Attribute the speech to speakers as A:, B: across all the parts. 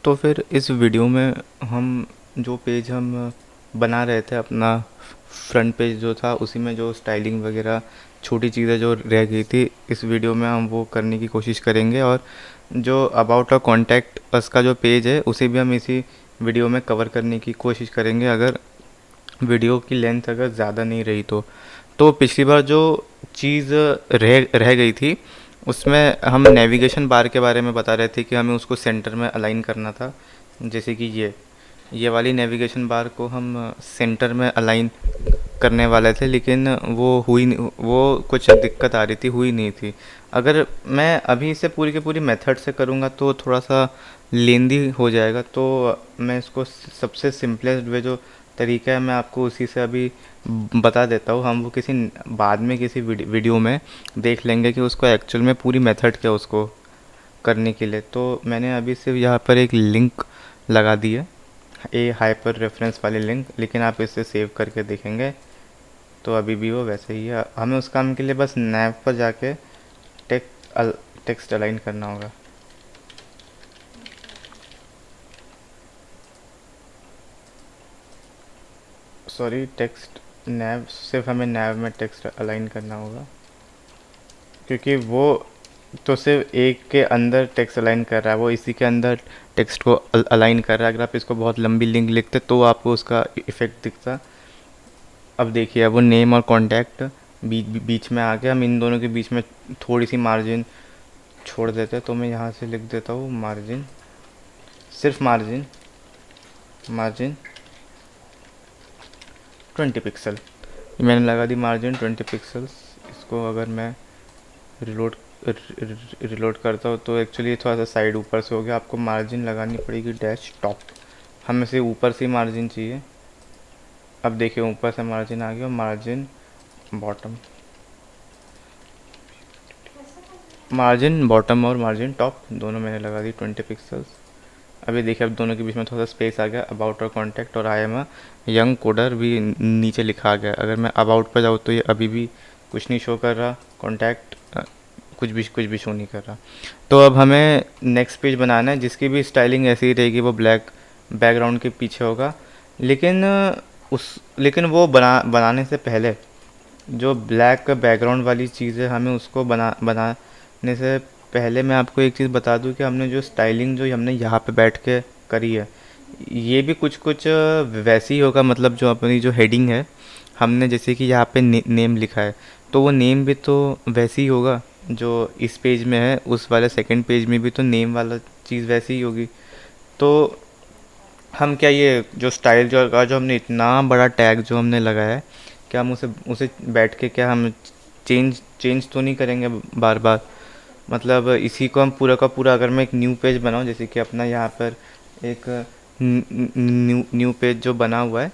A: तो फिर इस वीडियो में हम जो पेज हम बना रहे थे अपना फ्रंट पेज जो था, उसी में जो स्टाइलिंग वगैरह छोटी चीज़ें जो रह गई थी, इस वीडियो में हम वो करने की कोशिश करेंगे। और जो अबाउट और कॉन्टैक्ट अस का जो पेज है उसे भी हम इसी वीडियो में कवर करने की कोशिश करेंगे, अगर वीडियो की लेंथ अगर ज़्यादा नहीं रही तो पिछली बार जो चीज़ रह रह गई थी उसमें हम नेविगेशन बार के बारे में बता रहे थे कि हमें उसको सेंटर में अलाइन करना था। जैसे कि ये वाली नेविगेशन बार को हम सेंटर में अलाइन करने वाले थे, लेकिन वो कुछ दिक्कत आ रही थी, हुई नहीं थी। अगर मैं अभी इसे पूरी की पूरी मेथड से करूँगा तो थोड़ा सा लेंदी हो जाएगा, तो मैं इसको सबसे सिंपलेस्ट वे जो तरीका है मैं आपको उसी से अभी बता देता हूँ। हम वो किसी बाद में किसी वीडियो में देख लेंगे कि उसको एक्चुअल में पूरी मेथड क्या उसको करने के लिए। तो मैंने अभी सिर्फ यहाँ पर एक लिंक लगा दी है, ए हाइपर रेफरेंस वाली लिंक, लेकिन आप इसे सेव करके देखेंगे तो अभी भी वो वैसे ही है। हमें उस काम के लिए बस नैव पर जाके टेक्स्ट अलाइन करना होगा। सॉरी, टेक्स्ट नैव, सिर्फ हमें नैव में टेक्स्ट अलाइन करना होगा, क्योंकि वो तो सिर्फ एक के अंदर टेक्स्ट अलाइन कर रहा है, वो इसी के अंदर टेक्स्ट को अलाइन कर रहा है। अगर आप इसको बहुत लंबी लिंक लिखते तो आपको उसका इफेक्ट दिखता। अब देखिए, अब वो नेम और कॉन्टैक्ट बीच में आ गया। हम इन दोनों के बीच में थोड़ी सी मार्जिन छोड़ देते हैं, तो मैं यहाँ से लिख देता हूँ मार्जिन, सिर्फ मार्जिन, मार्जिन 20 पिक्सल। मैंने लगा दी मार्जिन 20 पिक्सल्स। इसको अगर मैं रिलोड रिलोड करता हूँ तो एक्चुअली थोड़ा सा साइड ऊपर से हो गया। आपको मार्जिन लगानी पड़ेगी डैश टॉप, हमें से ऊपर से मार्जिन चाहिए। अब देखिए ऊपर से मार्जिन आ गया, मार्जिन बॉटम, मार्जिन बॉटम और मार्जिन टॉप दोनों मैंने लगा दी 20 पिक्सल्स। अभी देखिए, अब दोनों के बीच में थोड़ा सा स्पेस आ गया। अबाउट और कॉन्टैक्ट और I am a young coder भी नीचे लिखा आ गया। अगर मैं अबाउट पर जाऊँ तो ये अभी भी कुछ नहीं शो कर रहा, कॉन्टैक्ट कुछ भी शो नहीं कर रहा। तो अब हमें नेक्स्ट पेज बनाना है जिसकी भी स्टाइलिंग ऐसी ही रहेगी, वो ब्लैक बैकग्राउंड के पीछे होगा। लेकिन लेकिन वो बनाने से पहले जो ब्लैक बैकग्राउंड वाली चीज़ है, हमें उसको बनाने से पहले मैं आपको एक चीज़ बता दूं कि हमने जो स्टाइलिंग जो हमने यहाँ पे बैठ के करी है, ये भी कुछ कुछ वैसे ही होगा। मतलब जो अपनी जो हेडिंग है, हमने जैसे कि यहाँ पे नेम लिखा है, तो वो नेम भी तो वैसे ही होगा जो इस पेज में है। उस वाले सेकंड पेज में भी तो नेम वाला चीज़ वैसे ही होगी। तो हम क्या, ये जो स्टाइल जो का जो हमने इतना बड़ा टैग जो हमने लगाया है, क्या हम उसे उसे बैठ के क्या हम चेंज चेंज तो नहीं करेंगे बार बार? मतलब इसी को हम पूरा का पूरा, अगर मैं एक न्यू पेज बनाऊँ, जैसे कि अपना यहाँ पर एक न्यू पेज जो बना हुआ है,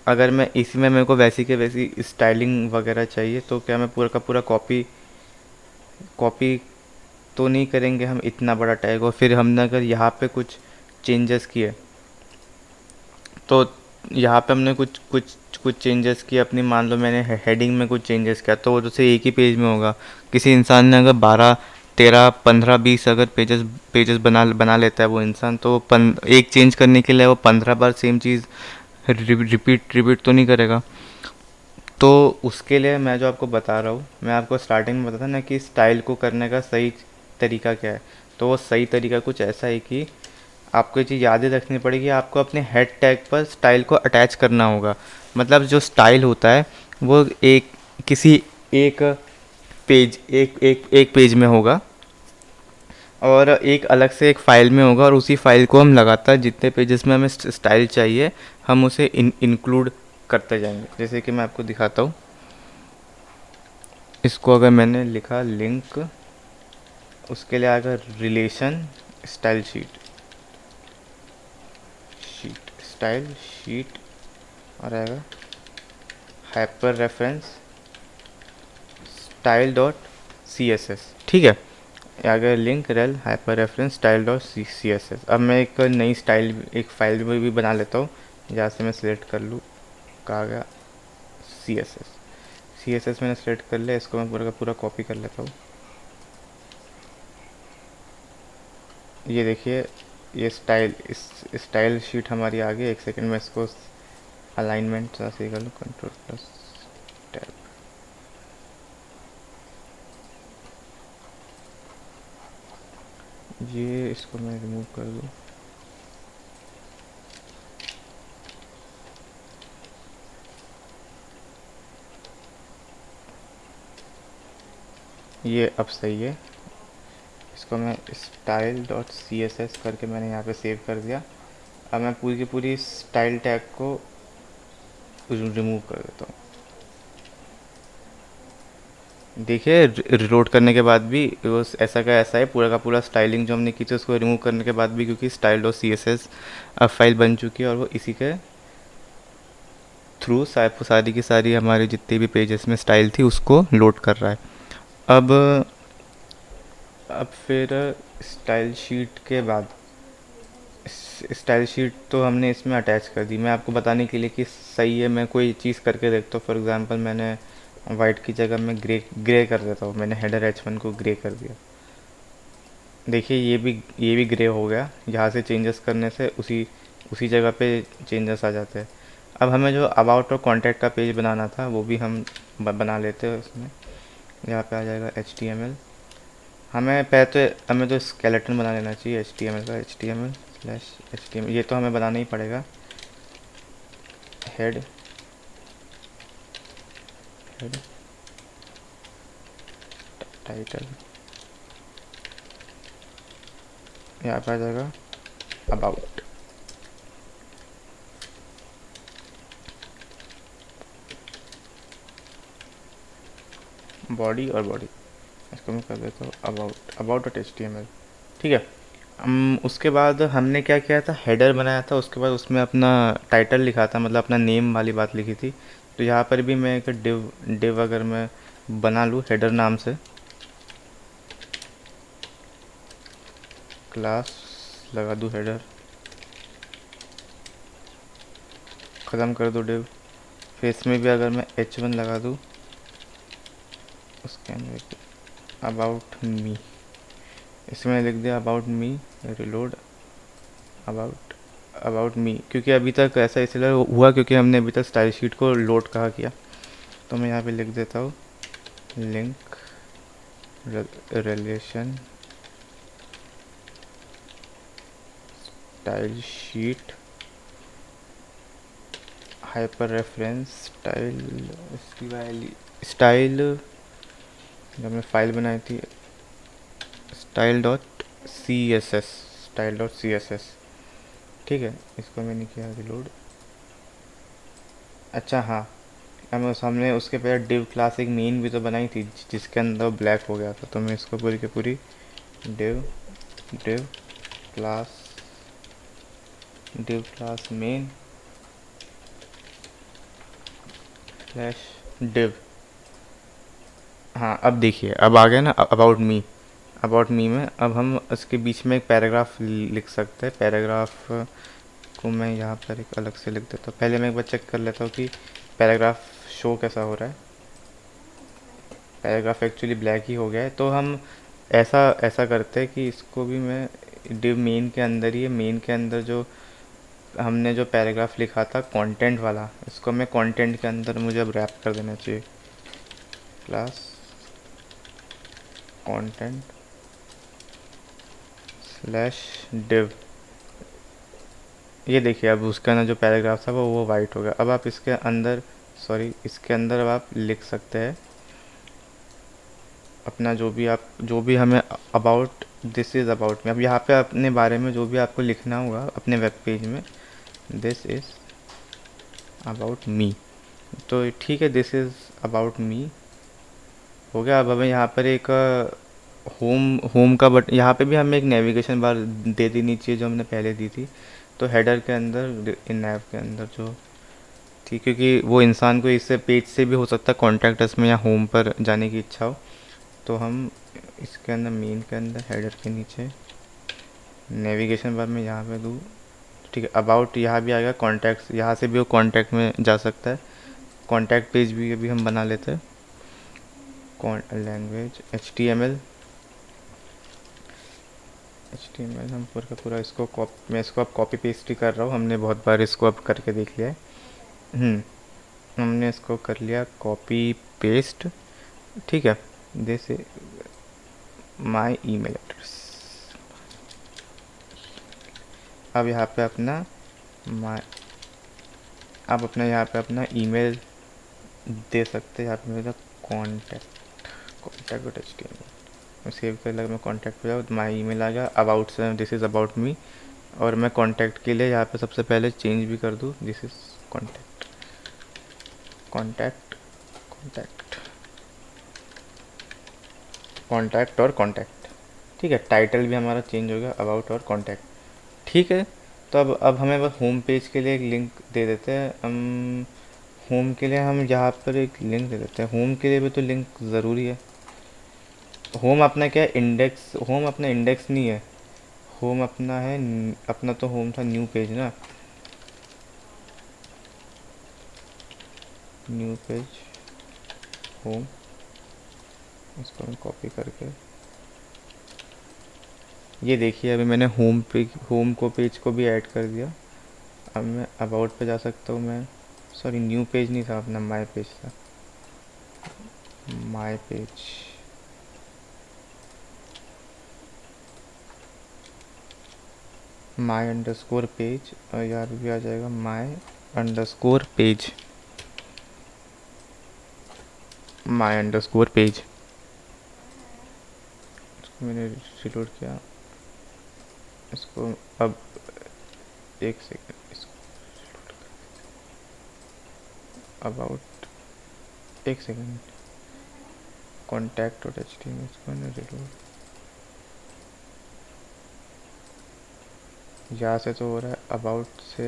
A: अगर मैं इसी में मेरे को वैसी के वैसी स्टाइलिंग वगैरह चाहिए, तो क्या मैं पूरा का पूरा कॉपी कॉपी तो नहीं करेंगे हम इतना बड़ा टैग? और फिर हमने अगर यहाँ पे कुछ चेंजेस किए, तो यहाँ पे हमने कुछ कुछ कुछ चेंजेस किए अपनी, मान लो मैंने हेडिंग में कुछ चेंजेस किया, तो वो जैसे एक ही पेज में होगा। किसी इंसान ने अगर 12 13 15 20 अगर पेजेस पेजेस बना लेता है वो इंसान, तो एक चेंज करने के लिए वो 15 बार सेम चीज़ रिपीट तो नहीं करेगा। तो उसके लिए मैं जो आपको बता रहा हूँ, मैं आपको स्टार्टिंग में बताता ना कि स्टाइल को करने का सही तरीका क्या है। तो वो सही तरीका कुछ ऐसा है कि आपको ये चीज़ याद ही रखनी पड़ेगी, आपको अपने हेड टैग पर स्टाइल को अटैच करना होगा। मतलब जो स्टाइल होता है वो एक किसी एक एक पेज में होगा, और एक अलग से एक फ़ाइल में होगा, और उसी फाइल को हम लगातार जितने पेजेस में हमें स्टाइल चाहिए हम उसे इंक्लूड करते जाएंगे। जैसे कि मैं आपको दिखाता हूँ, इसको अगर मैंने लिखा लिंक, उसके लिए आएगा relation style sheet, style sheet, और आएगा hyper reference style dot C S S. ठीक है, अगर link rel hyper reference style dot C S S. अब मैं एक नई स्टाइल एक फाइल भी बना लेता हूँ, जहाँ से मैं सिलेक्ट कर लूँ, कहा गया C S S. C S S मैंने सेलेक्ट कर लिया, इसको मैं पूरा का पूरा कॉपी कर लेता हूँ। ये देखिए, ये स्टाइल इस स्टाइल शीट हमारी आ गई। एक सेकंड में इसको अलाइनमेंट सही कर लूँ, कंट्रोल प्लस टैब। ये इसको मैं रिमूव कर दूँ। ये अब सही है। इसको मैं style dot C S S करके मैंने यहाँ पे सेव कर दिया। अब मैं पूरी की पूरी स्टाइल टैग को रिमूव कर देता हूँ। देखिए रिलोड करने के बाद भी वो ऐसा का ऐसा है, पूरा का पूरा स्टाइलिंग जो हमने की थी उसको रिमूव करने के बाद भी, क्योंकि style dot C S S अब फाइल बन चुकी है और वो इसी के थ्रू सारी की सारी हमारे जितने भी पेजेस में स्टाइल थी उसको लोड कर रहा है। अब फिर स्टाइल शीट के बाद स्टाइल शीट तो हमने इसमें अटैच कर दी। मैं आपको बताने के लिए कि सही है, मैं कोई चीज़ करके देखता हूँ। फॉर एग्जांपल मैंने वाइट की जगह मैं ग्रे कर देता हूँ। मैंने हेडर H1 को ग्रे कर दिया। देखिए ये भी ग्रे हो गया। यहाँ से चेंजेस करने से उसी उसी जगह पे चेंजेस आ जाते हैं। अब हमें जो अबाउट और कॉन्टैक्ट का पेज बनाना था वो भी हम बना लेते हैं। उसमें यहाँ पे आ जाएगा HTML। हमें तो स्केलेटन बना लेना चाहिए HTML का। HTML/HTML ये तो हमें बनाना ही पड़ेगा। हेड हेड टाइटल, यहाँ पे आ जाएगा अबाउट। बॉडी और बॉडी इसको मैं कर देता हूँ अबाउट डॉट HTML। ठीक है। उसके बाद हमने क्या किया था, हेडर बनाया था। उसके बाद उसमें अपना टाइटल लिखा था, मतलब अपना नेम वाली बात लिखी थी। तो यहाँ पर भी मैं एक डिव अगर मैं बना लूँ हेडर नाम से, क्लास लगा दूँ हेडर, ख़त्म कर दो डिव। फिर इसमें भी अगर मैं H1 लगा दूँ, उसके अंदर अबाउट मी, इसमें लिख दिया about me, reload about me. क्योंकि अभी तक ऐसा इसलिए हुआ क्योंकि हमने अभी तक स्टाइल शीट को लोड कहाँ किया। तो मैं यहाँ पे लिख देता हूँ link relation style sheet hyper reference style जब हमने फाइल बनाई थी style dot C S S ठीक है। इसको मैंने किया रिलोड। अच्छा हाँ, हमें हमने उसके पहले डिव क्लास एक मेन भी तो बनाई थी जिसके अंदर ब्लैक हो गया था। तो मैं इसको पूरी की पूरी div div class main slash div. हाँ अब देखिए, अब आ गया ना अबाउट मी में। अब हम उसके बीच में एक पैराग्राफ लिख सकते हैं। पैराग्राफ को मैं यहाँ पर एक अलग से लिख देता हूँ। पहले मैं एक बार चेक कर लेता हूँ कि पैराग्राफ शो कैसा हो रहा है। पैराग्राफ एक्चुअली ब्लैक ही हो गया है। तो हम ऐसा ऐसा करते हैं कि इसको भी मैं डिव मेन के अंदर ही, मेन के अंदर जो हमने जो पैराग्राफ लिखा था कंटेंट वाला, इसको मैं कंटेंट के अंदर मुझे अब रैप कर देना चाहिए। Class content slash div. ये देखिए अब उसका ना जो पैराग्राफ था वो वाइट हो गया। अब आप इसके अंदर इसके अंदर अब आप लिख सकते हैं अपना जो भी हमें about this is about me. अब यहाँ पे अपने बारे में जो भी आपको लिखना होगा अपने वेब पेज में, दिस इज़ अबाउट मी। तो ठीक है, दिस इज़ अबाउट मी हो गया। अब हमें यहाँ पर एक होम का बट यहाँ पे भी हमें एक नेविगेशन बार दे देनी चाहिए जो हमने पहले दी थी। तो हेडर के अंदर इन नैव के अंदर जो थी, क्योंकि वो इंसान को इससे पेज से भी हो सकता है कॉन्टैक्ट अस में या होम पर जाने की इच्छा हो। तो हम इसके अंदर मेन के अंदर हेडर के नीचे नेविगेशन बार में यहाँ पे दूँ। ठीक है, अबाउट यहाँ भी आएगा, कॉन्टैक्ट्स यहाँ से भी वो कॉन्टैक्ट में जा सकता है। कॉन्टैक्ट पेज भी अभी हम बना लेते हैं। लैंग्वेज HTML HTML हम पूरा का पूरा इसको मैं इसको अब कॉपी पेस्ट ही कर रहा हूँ, हमने बहुत बार इसको अब करके देख लिया है। हमने इसको कर लिया कॉपी पेस्ट, ठीक है। This my email address. अब यहाँ पे अपना माय आप अपना यहाँ पे अपना ईमेल दे सकते हैं। यहाँ पे मेरा कॉन्टैक्ट HTML सेव कर लगा, मैं कॉन्टैक्ट पे जाऊँ तो माई ईमेल आ गया। अबाउट से दिस इज़ अबाउट मी, और मैं कॉन्टैक्ट के लिए यहाँ पे सबसे पहले चेंज भी कर दूँ, this is contact contact contact contact और कॉन्टैक्ट, ठीक है। टाइटल भी हमारा चेंज हो गया, अबाउट और कॉन्टैक्ट, ठीक है। तो अब हमें बस होम पेज के लिए एक लिंक दे देते हैं। हम होम के लिए हम यहाँ पर एक लिंक दे देते हैं। होम के लिए भी तो लिंक ज़रूरी है। होम अपना क्या है, इंडेक्स। होम अपना इंडेक्स नहीं है, होम अपना है, अपना तो होम था न्यू पेज ना, न्यू पेज होम। इसको मैं कॉपी करके, ये देखिए अभी मैंने होम को पेज को भी ऐड कर दिया। अब मैं अबाउट पे जा सकता हूँ। मैं सॉरी, न्यू पेज नहीं था अपना, माय पेज था, my page. My underscore page, और यहाँ पे भी आ जाएगा my underscore page, my underscore page. इसको मैंने रिलोड किया, इसको अब एक सेकेंड, इसको अबाउट, एक सेकेंड, कॉन्टैक्ट और HTML, इसको मैंने रिलोड, यहाँ से तो हो रहा है अबाउट से।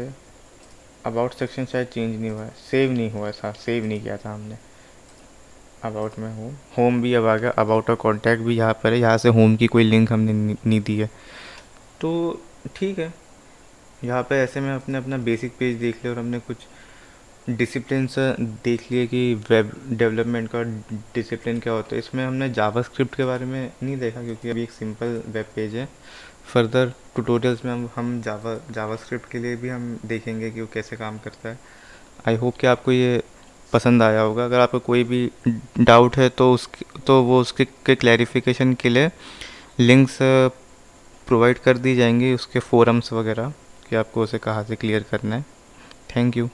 A: अबाउट सेक्शन शायद चेंज नहीं हुआ है, सेव नहीं हुआ था, सेव नहीं किया था हमने। अबाउट में होम भी अब आ गया, अबाउट और कॉन्टैक्ट भी यहाँ पर है। यहाँ से होम की कोई लिंक हमने नहीं दी है, तो ठीक है। यहाँ पे ऐसे में अपने अपना बेसिक पेज देख लिया, और हमने कुछ डिसिप्लिन से देख लिए कि वेब डेवलपमेंट का डिसिप्लिन क्या होता है। इसमें हमने जावास्क्रिप्ट के बारे में नहीं देखा, क्योंकि अभी एक सिंपल वेब पेज है। फर्दर ट्यूटोरियल्स में हम जावास्क्रिप्ट के लिए भी हम देखेंगे कि वो कैसे काम करता है। आई होप कि आपको ये पसंद आया होगा। अगर आपको कोई भी डाउट है तो उसके के क्लैरिफिकेशन के लिए लिंक्स प्रोवाइड कर दी जाएंगी, उसके फोरम्स वगैरह, कि आपको उसे कहाँ से क्लियर करना है। Thank you.